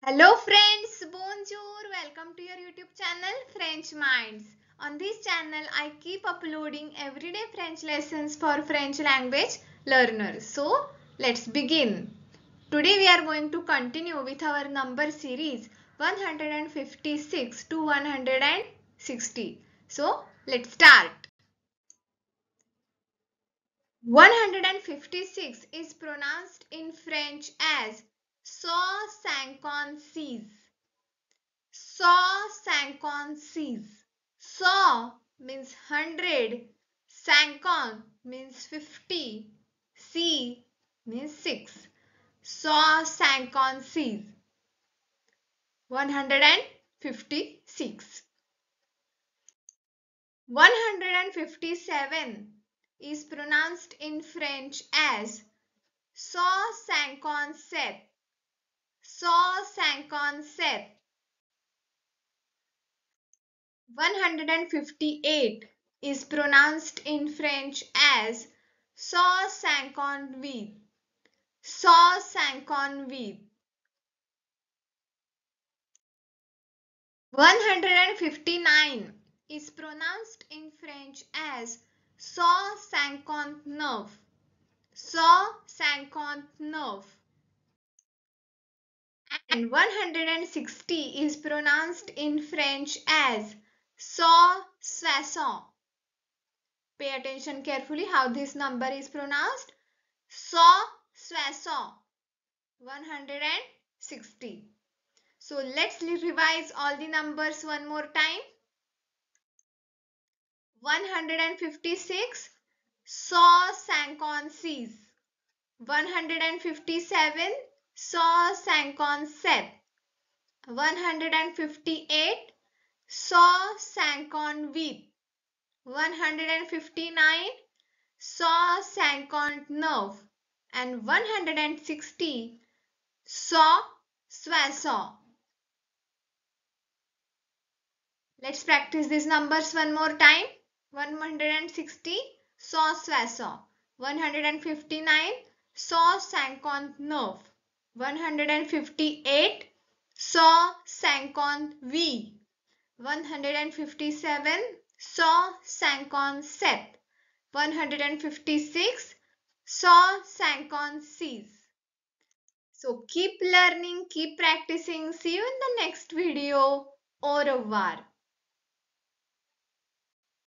Hello friends, bonjour, welcome to your YouTube channel French Minds. On this channel, I keep uploading everyday French lessons for French language learners. So, let's begin. Today we are going to continue with our number series 156 to 160. So, let's start. 156 is pronounced in French as sankownt-sees. Saw-cinquante-six. Saw means 100, cinquante means 50, see means 6. Saw-cinquante-six. 156. 157 is pronounced in French as saw-cinquante-sept. Saw-cinquante-sept. 158 is pronounced in French as sankownt-wheet. Sankownt-wheat. 159 is pronounced in French as sankownt-neuf. Sankownt-neuf. And 160 is pronounced in French as swasownt. Pay attention carefully how this number is pronounced. Swasownt. 160. So let's revise all the numbers one more time. 156 sankownt-sees. 157 sankownt-set. 158 sankownt-wheat. 159 sankownt-neuf. And 160 swasownt. Let's practice these numbers one more time. 160 swasownt. 159 sankownt-neuf. 158 sankownt-wheat. 157 sankownt-set. 156 sankownt-sees. So keep learning, keep practicing. See you in the next video. Au revoir.